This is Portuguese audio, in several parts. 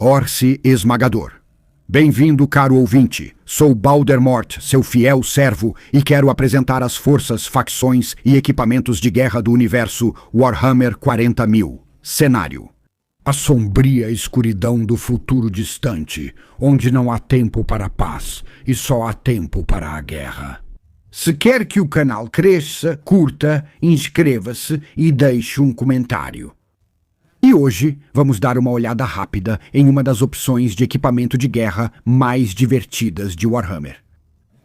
Orsi esmagador. Bem-vindo, caro ouvinte. Sou Baldermort, seu fiel servo, e quero apresentar as forças, facções e equipamentos de guerra do universo Warhammer 40.000. Cenário: a sombria escuridão do futuro distante, onde não há tempo para a paz e só há tempo para a guerra. Se quer que o canal cresça, curta, inscreva-se e deixe um comentário. E hoje vamos dar uma olhada rápida em uma das opções de equipamento de guerra mais divertidas de Warhammer.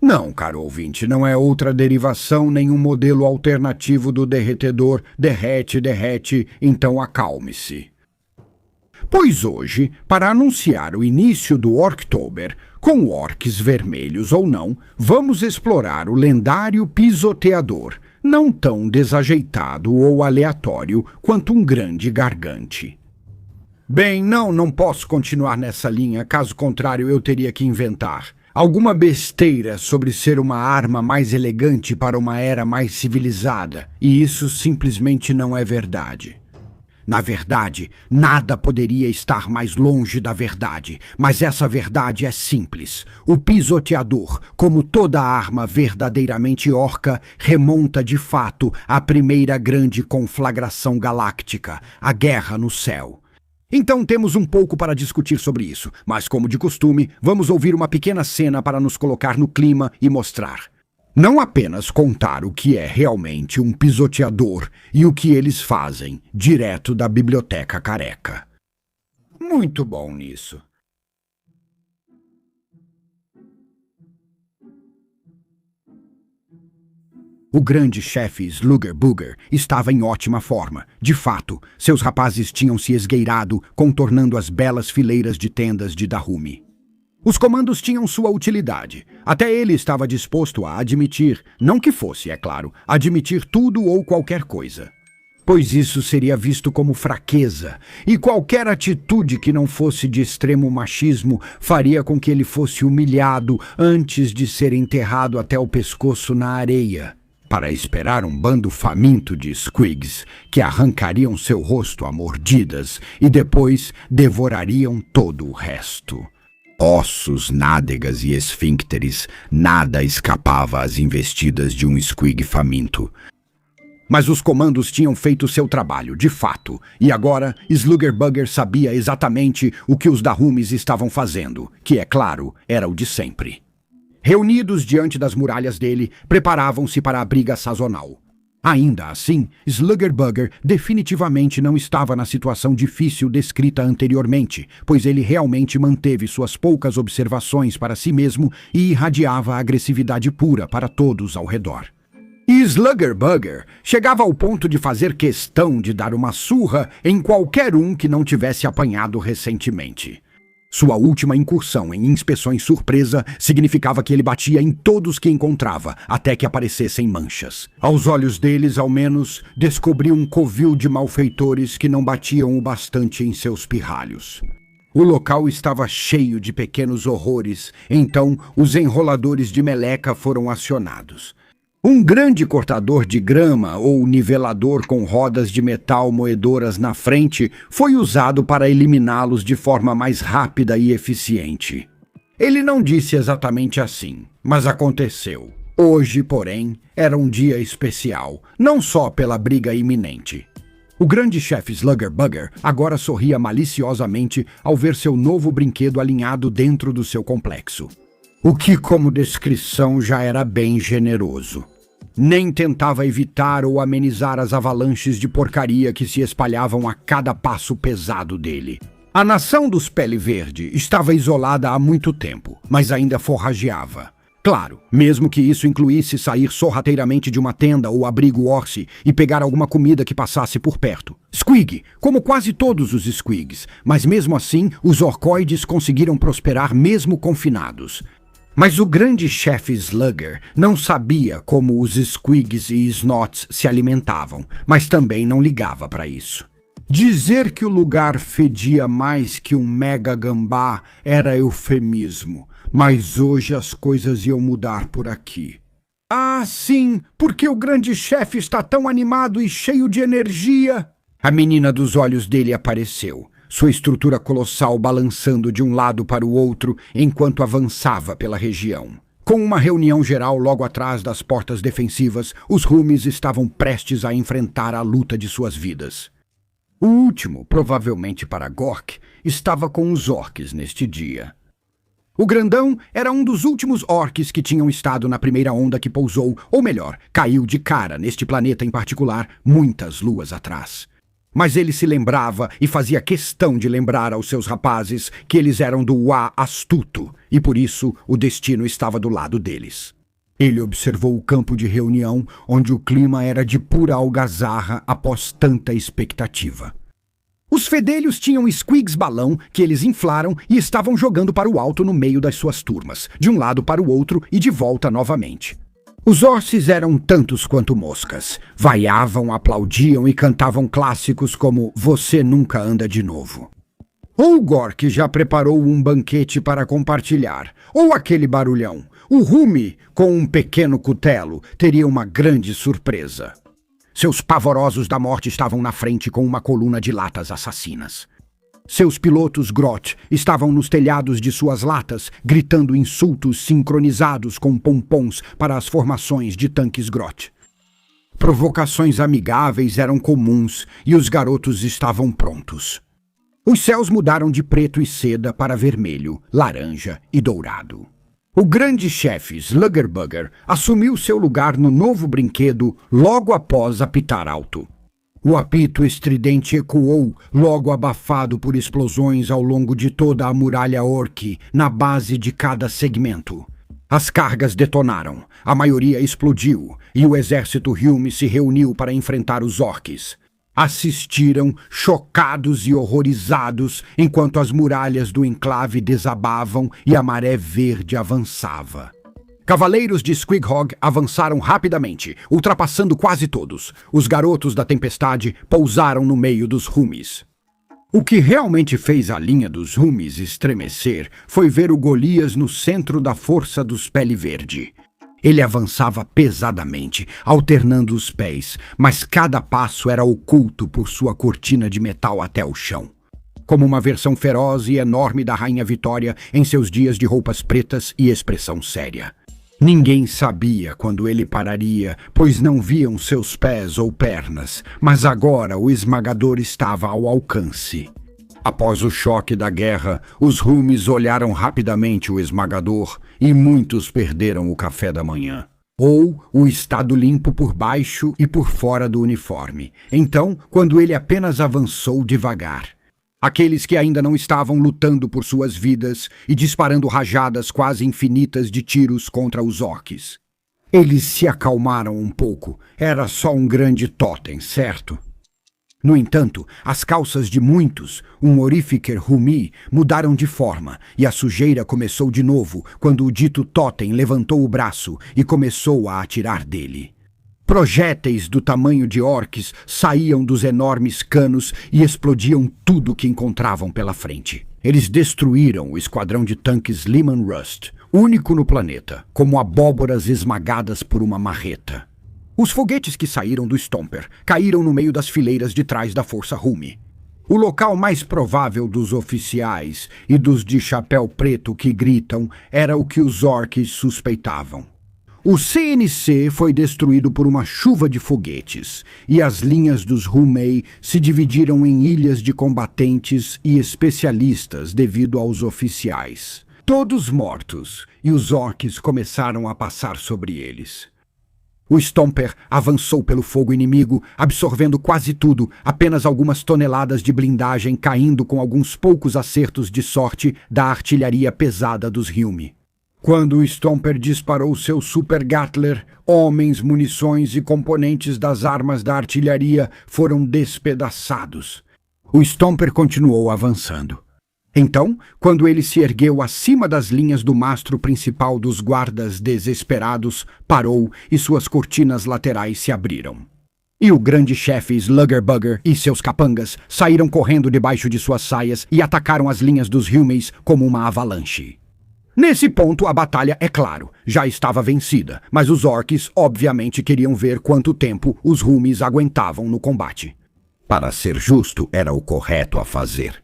Não, caro ouvinte, não é outra derivação nem um modelo alternativo do derretedor derrete, então acalme-se. Pois hoje, para anunciar o início do Orktober, com orques vermelhos ou não, vamos explorar o lendário pisoteador, não tão desajeitado ou aleatório quanto um grande gargante. Bem, não posso continuar nessa linha, caso contrário eu teria que inventar alguma besteira sobre ser uma arma mais elegante para uma era mais civilizada, e isso simplesmente não é verdade. Na verdade, nada poderia estar mais longe da verdade, mas essa verdade é simples. O pisoteador, como toda arma verdadeiramente orca, remonta de fato à primeira grande conflagração galáctica, a Guerra no Céu. Então temos um pouco para discutir sobre isso, mas como de costume, vamos ouvir uma pequena cena para nos colocar no clima e mostrar. Não apenas contar o que é realmente um pisoteador e o que eles fazem, direto da Biblioteca Careca. Muito bom nisso. O grande chefe Slugger estava em ótima forma. De fato, seus rapazes tinham se esgueirado, contornando as belas fileiras de tendas de Dahumie. Os comandos tinham sua utilidade. Até ele estava disposto a admitir, não que fosse, é claro, admitir tudo ou qualquer coisa. Pois isso seria visto como fraqueza, e qualquer atitude que não fosse de extremo machismo faria com que ele fosse humilhado antes de ser enterrado até o pescoço na areia, para esperar um bando faminto de squigs que arrancariam seu rosto a mordidas e depois devorariam todo o resto. Ossos, nádegas e esfíncteres, nada escapava às investidas de um squig faminto. Mas os comandos tinham feito seu trabalho, de fato, e agora Slugger sabia exatamente o que os Dahumies estavam fazendo, que, é claro, era o de sempre. Reunidos diante das muralhas dele, preparavam-se para a briga sazonal. Ainda assim, Slugger definitivamente não estava na situação difícil descrita anteriormente, pois ele realmente manteve suas poucas observações para si mesmo e irradiava agressividade pura para todos ao redor. E Slugger chegava ao ponto de fazer questão de dar uma surra em qualquer um que não tivesse apanhado recentemente. Sua última incursão em inspeções surpresa significava que ele batia em todos que encontrava, até que aparecessem manchas. Aos olhos deles, ao menos, descobriu um covil de malfeitores que não batiam o bastante em seus pirralhos. O local estava cheio de pequenos horrores, então os enroladores de meleca foram acionados. Um grande cortador de grama ou nivelador com rodas de metal moedoras na frente foi usado para eliminá-los de forma mais rápida e eficiente. Ele não disse exatamente assim, mas aconteceu. Hoje, porém, era um dia especial, não só pela briga iminente. O grande chefe Slugger agora sorria maliciosamente ao ver seu novo brinquedo alinhado dentro do seu complexo. O que, como descrição, já era bem generoso. Nem tentava evitar ou amenizar as avalanches de porcaria que se espalhavam a cada passo pesado dele. A nação dos Pele Verde estava isolada há muito tempo, mas ainda forrageava. Claro, mesmo que isso incluísse sair sorrateiramente de uma tenda ou abrigo Orsi e pegar alguma comida que passasse por perto. Squig, como quase todos os squigs, mas mesmo assim os orcoides conseguiram prosperar mesmo confinados. Mas o grande chefe Slugger não sabia como os squigs e snots se alimentavam, mas também não ligava para isso. Dizer que o lugar fedia mais que um mega gambá era eufemismo, mas hoje as coisas iam mudar por aqui. Ah, sim, porque o grande chefe está tão animado e cheio de energia. A menina dos olhos dele apareceu. sua estrutura colossal balançando de um lado para o outro enquanto avançava pela região. Com uma reunião geral logo atrás das portas defensivas, os Humis estavam prestes a enfrentar a luta de suas vidas. O último, provavelmente para Gork, estava com os orques neste dia. O grandão era um dos últimos orques que tinham estado na primeira onda que pousou, ou melhor, caiu de cara neste planeta em particular, muitas luas atrás. Mas ele se lembrava e fazia questão de lembrar aos seus rapazes que eles eram do Wa astuto, e por isso o destino estava do lado deles. Ele observou o campo de reunião, onde o clima era de pura algazarra após tanta expectativa. Os fedelhos tinham squigs balão que eles inflaram e estavam jogando para o alto no meio das suas turmas, de um lado para o outro e de volta novamente. Os orcs eram tantos quanto moscas. Vaiavam, aplaudiam e cantavam clássicos como Você Nunca Anda de Novo. Ou Gork já preparou um banquete para compartilhar, ou aquele barulhão. O Humi, com um pequeno cutelo, teria uma grande surpresa. Seus pavorosos da morte estavam na frente com uma coluna de latas assassinas. Seus pilotos Grot estavam nos telhados de suas latas, gritando insultos sincronizados com pompons para as formações de tanques Grot. Provocações amigáveis eram comuns e os garotos estavam prontos. Os céus mudaram de preto e seda para vermelho, laranja e dourado. O grande chefe Sluggerbugger assumiu seu lugar no novo brinquedo logo após apitar alto. O apito estridente ecoou, logo abafado por explosões ao longo de toda a muralha orc, na base de cada segmento. As cargas detonaram, a maioria explodiu, e o exército Hume se reuniu para enfrentar os orcs. Assistiram, chocados e horrorizados, enquanto as muralhas do enclave desabavam e a maré verde avançava. Cavaleiros de Squighog avançaram rapidamente, ultrapassando quase todos. Os garotos da tempestade pousaram no meio dos Humis. O que realmente fez a linha dos Humis estremecer foi ver o Golias no centro da força dos Pele Verde. Ele avançava pesadamente, alternando os pés, mas cada passo era oculto por sua cortina de metal até o chão. Como uma versão feroz e enorme da Rainha Vitória em seus dias de roupas pretas e expressão séria. Ninguém sabia quando ele pararia, pois não viam seus pés ou pernas, mas agora o esmagador estava ao alcance. Após o choque da guerra, os Humis olharam rapidamente o esmagador e muitos perderam o café da manhã. Ou o estado limpo por baixo e por fora do uniforme. Então, quando ele apenas avançou devagar. Aqueles que ainda não estavam lutando por suas vidas e disparando rajadas quase infinitas de tiros contra os orcs. Eles se acalmaram um pouco. Era só um grande totem, certo? No entanto, as calças de muitos, um Orificer Humi, mudaram de forma, e a sujeira começou de novo quando o dito totem levantou o braço e começou a atirar dele. Projéteis do tamanho de orcs saíam dos enormes canos e explodiam tudo que encontravam pela frente. Eles destruíram o esquadrão de tanques Leman Russ, único no planeta, como abóboras esmagadas por uma marreta. Os foguetes que saíram do Stomper caíram no meio das fileiras de trás da força Humi. O local mais provável dos oficiais e dos de chapéu preto que gritam era o que os orcs suspeitavam. O CNC foi destruído por uma chuva de foguetes, e as linhas dos Humei se dividiram em ilhas de combatentes e especialistas devido aos oficiais. Todos mortos, e os orcs começaram a passar sobre eles. O Stomper avançou pelo fogo inimigo, absorvendo quase tudo, apenas algumas toneladas de blindagem caindo com alguns poucos acertos de sorte da artilharia pesada dos Hume. Quando o Stomper disparou seu Super Gatler, homens, munições e componentes das armas da artilharia foram despedaçados. O Stomper continuou avançando. Então, quando ele se ergueu acima das linhas do mastro principal dos guardas desesperados, parou e suas cortinas laterais se abriram. E o grande chefe Sluggerbugger e seus capangas saíram correndo debaixo de suas saias e atacaram as linhas dos Humeis como uma avalanche. Nesse ponto, a batalha, é claro, já estava vencida, mas os orcs obviamente queriam ver quanto tempo os Humis aguentavam no combate. Para ser justo, era o correto a fazer.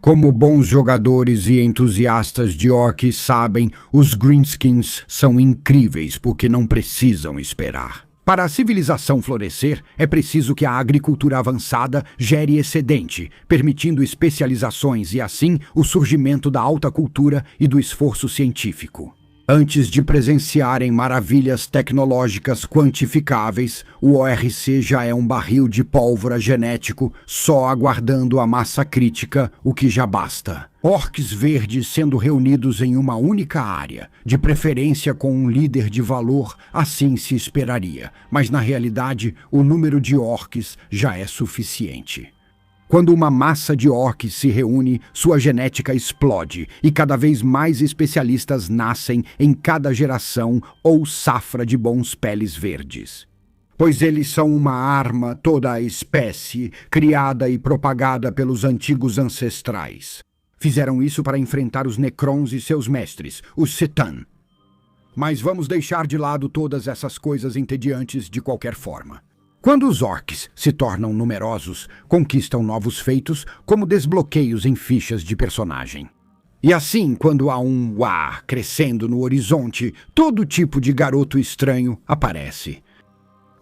Como bons jogadores e entusiastas de orcs sabem, os Greenskins são incríveis porque não precisam esperar. Para a civilização florescer, é preciso que a agricultura avançada gere excedente, permitindo especializações e, assim, o surgimento da alta cultura e do esforço científico. Antes de presenciarem maravilhas tecnológicas quantificáveis, o ORC já é um barril de pólvora genético, só aguardando a massa crítica, o que já basta. Orcs verdes sendo reunidos em uma única área, de preferência com um líder de valor, assim se esperaria. Mas na realidade, o número de orcs já é suficiente. Quando uma massa de orcs se reúne, sua genética explode e cada vez mais especialistas nascem em cada geração ou safra de bons peles verdes. Pois eles são uma arma, toda a espécie, criada e propagada pelos antigos ancestrais. Fizeram isso para enfrentar os Necrons e seus mestres, os C'tan. Mas vamos deixar de lado todas essas coisas entediantes de qualquer forma. Quando os orcs se tornam numerosos, conquistam novos feitos, como desbloqueios em fichas de personagem. E assim, quando há um uá crescendo no horizonte, todo tipo de garoto estranho aparece.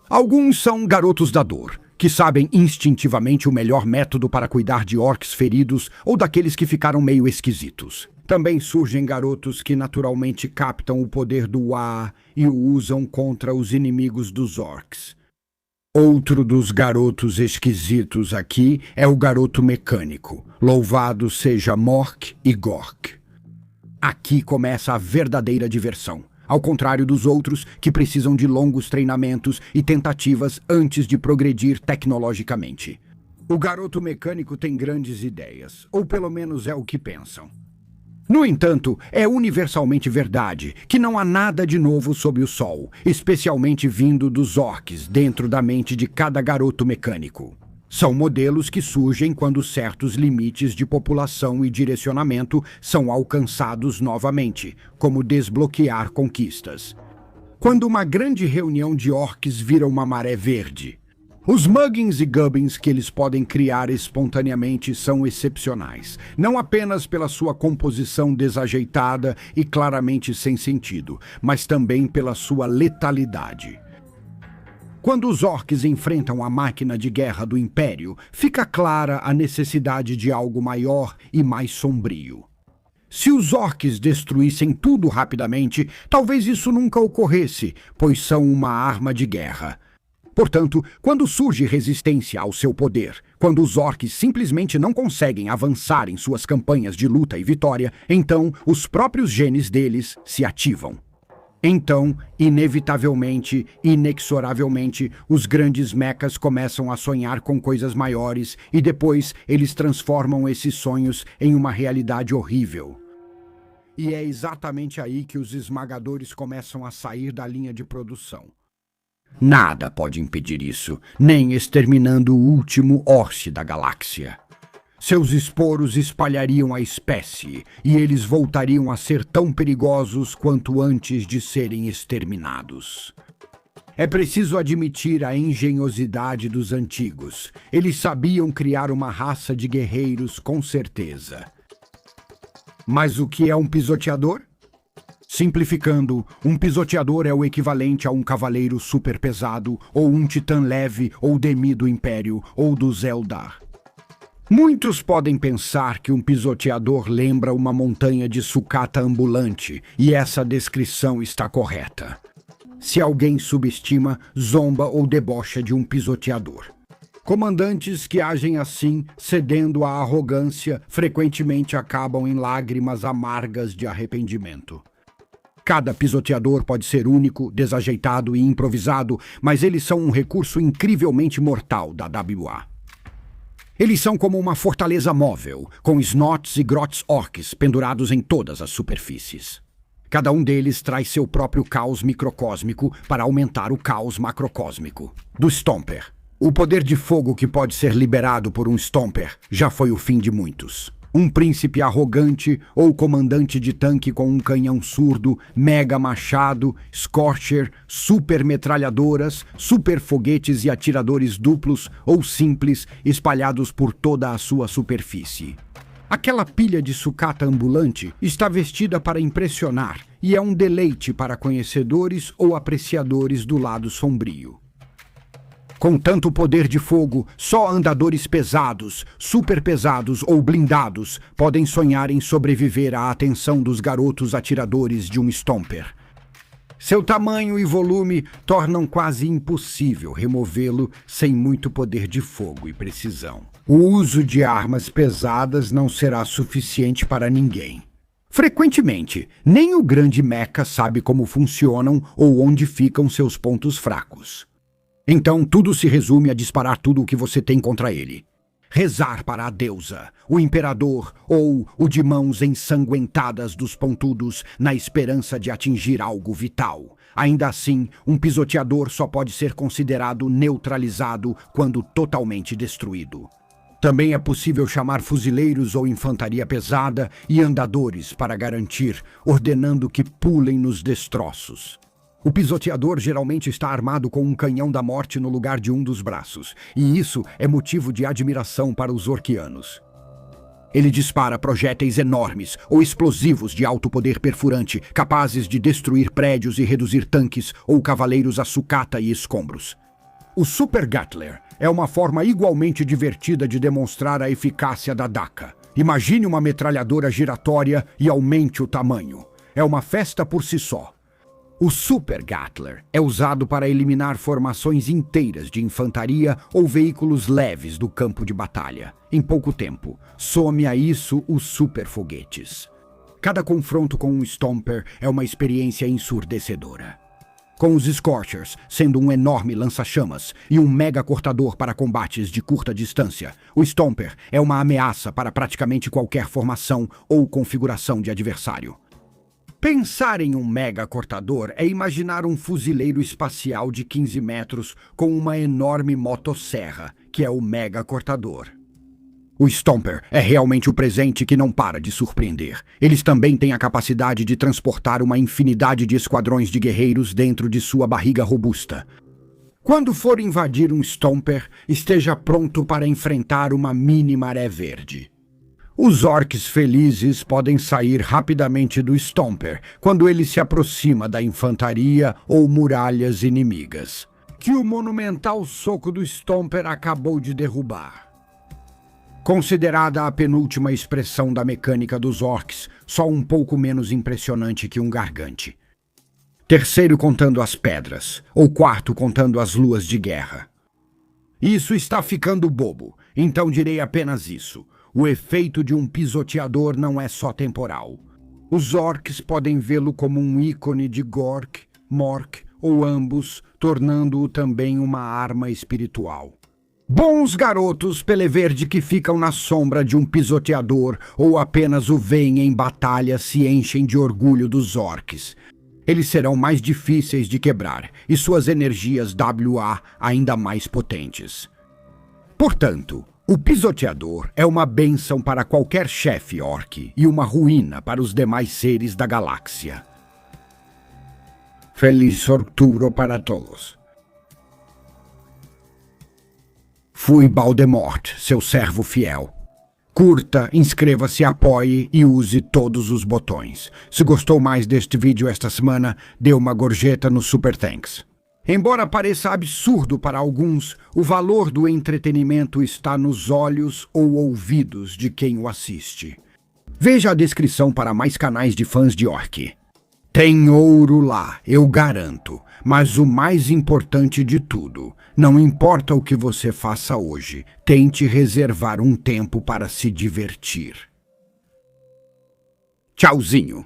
Alguns são garotos da dor, que sabem instintivamente o melhor método para cuidar de orcs feridos ou daqueles que ficaram meio esquisitos. Também surgem garotos que naturalmente captam o poder do uá e o usam contra os inimigos dos orcs. Outro dos garotos esquisitos aqui é o garoto mecânico. Louvado seja Mork e Gork. Aqui começa a verdadeira diversão, ao contrário dos outros que precisam de longos treinamentos e tentativas antes de progredir tecnologicamente. O garoto mecânico tem grandes ideias, ou pelo menos é o que pensam. No entanto, é universalmente verdade que não há nada de novo sob o sol, especialmente vindo dos orcs dentro da mente de cada garoto mecânico. São modelos que surgem quando certos limites de população e direcionamento são alcançados novamente, como desbloquear conquistas. Quando uma grande reunião de orcs vira uma maré verde. Os muggins e gubbins que eles podem criar espontaneamente são excepcionais, não apenas pela sua composição desajeitada e claramente sem sentido, mas também pela sua letalidade. Quando os orcs enfrentam a máquina de guerra do Império, fica clara a necessidade de algo maior e mais sombrio. Se os orcs destruíssem tudo rapidamente, talvez isso nunca ocorresse, pois são uma arma de guerra. Portanto, quando surge resistência ao seu poder, quando os orcs simplesmente não conseguem avançar em suas campanhas de luta e vitória, então os próprios genes deles se ativam. Então, inevitavelmente, inexoravelmente, os grandes mechas começam a sonhar com coisas maiores e depois eles transformam esses sonhos em uma realidade horrível. E é exatamente aí que os esmagadores começam a sair da linha de produção. Nada pode impedir isso, nem exterminando o último orc da galáxia. Seus esporos espalhariam a espécie, e eles voltariam a ser tão perigosos quanto antes de serem exterminados. É preciso admitir a engenhosidade dos antigos. Eles sabiam criar uma raça de guerreiros com certeza. Mas o que é um pisoteador? Simplificando, um pisoteador é o equivalente a um cavaleiro super pesado, ou um titã leve, ou demi do Império, ou dos Eldar. Muitos podem pensar que um pisoteador lembra uma montanha de sucata ambulante, e essa descrição está correta. Se alguém subestima, zomba ou debocha de um pisoteador. Comandantes que agem assim, cedendo à arrogância, frequentemente acabam em lágrimas amargas de arrependimento. Cada pisoteador pode ser único, desajeitado e improvisado, mas eles são um recurso incrivelmente mortal da WA. Eles são como uma fortaleza móvel, com snots e grots orcs pendurados em todas as superfícies. Cada um deles traz seu próprio caos microcósmico para aumentar o caos macrocósmico. Do Stomper. O poder de fogo que pode ser liberado por um Stomper já foi o fim de muitos. Um príncipe arrogante ou comandante de tanque com um canhão surdo, mega machado, scorcher, super metralhadoras, super foguetes e atiradores duplos ou simples espalhados por toda a sua superfície. Aquela pilha de sucata ambulante está vestida para impressionar e é um deleite para conhecedores ou apreciadores do lado sombrio. Com tanto poder de fogo, só andadores pesados, super pesados ou blindados podem sonhar em sobreviver à atenção dos garotos atiradores de um Stomper. Seu tamanho e volume tornam quase impossível removê-lo sem muito poder de fogo e precisão. O uso de armas pesadas não será suficiente para ninguém. Frequentemente, nem o grande mecha sabe como funcionam ou onde ficam seus pontos fracos. Então tudo se resume a disparar tudo o que você tem contra ele. Rezar para a deusa, o imperador ou o de mãos ensanguentadas dos pontudos na esperança de atingir algo vital. Ainda assim, um pisoteador só pode ser considerado neutralizado quando totalmente destruído. Também é possível chamar fuzileiros ou infantaria pesada e andadores para garantir, ordenando que pulem nos destroços. O pisoteador geralmente está armado com um canhão da morte no lugar de um dos braços, e isso é motivo de admiração para os orquianos. Ele dispara projéteis enormes ou explosivos de alto poder perfurante, capazes de destruir prédios e reduzir tanques ou cavaleiros a sucata e escombros. O Super Gatler é uma forma igualmente divertida de demonstrar a eficácia da daca. Imagine uma metralhadora giratória e aumente o tamanho. É uma festa por si só. O Super Gatler é usado para eliminar formações inteiras de infantaria ou veículos leves do campo de batalha. Em pouco tempo, some a isso os super foguetes. Cada confronto com um Stomper é uma experiência ensurdecedora. Com os Scorchers sendo um enorme lança-chamas e um mega cortador para combates de curta distância, o Stomper é uma ameaça para praticamente qualquer formação ou configuração de adversário. Pensar em um mega cortador é imaginar um fuzileiro espacial de 15 metros com uma enorme motosserra, que é o mega cortador. O Stomper é realmente o presente que não para de surpreender. Eles também têm a capacidade de transportar uma infinidade de esquadrões de guerreiros dentro de sua barriga robusta. Quando for invadir um Stomper, esteja pronto para enfrentar uma mini maré verde. Os orcs felizes podem sair rapidamente do Stomper quando ele se aproxima da infantaria ou muralhas inimigas, que o monumental soco do Stomper acabou de derrubar. Considerada a penúltima expressão da mecânica dos orcs, só um pouco menos impressionante que um gargante. Terceiro contando as pedras, ou quarto contando as luas de guerra. Isso está ficando bobo, então direi apenas isso. O efeito de um pisoteador não é só temporal. Os orcs podem vê-lo como um ícone de Gork, Mork ou ambos, tornando-o também uma arma espiritual. Bons garotos peleverde que ficam na sombra de um pisoteador ou apenas o veem em batalha se enchem de orgulho dos orcs. Eles serão mais difíceis de quebrar e suas energias WA ainda mais potentes. Portanto, o pisoteador é uma bênção para qualquer chefe orc e uma ruína para os demais seres da galáxia. Feliz sorturo para todos. Fui Baldemort, seu servo fiel. Curta, inscreva-se, apoie e use todos os botões. Se gostou mais deste vídeo esta semana, dê uma gorjeta no Super Thanks. Embora pareça absurdo para alguns, o valor do entretenimento está nos olhos ou ouvidos de quem o assiste. Veja a descrição para mais canais de fãs de orc. Tem ouro lá, eu garanto. Mas o mais importante de tudo, não importa o que você faça hoje, tente reservar um tempo para se divertir. Tchauzinho!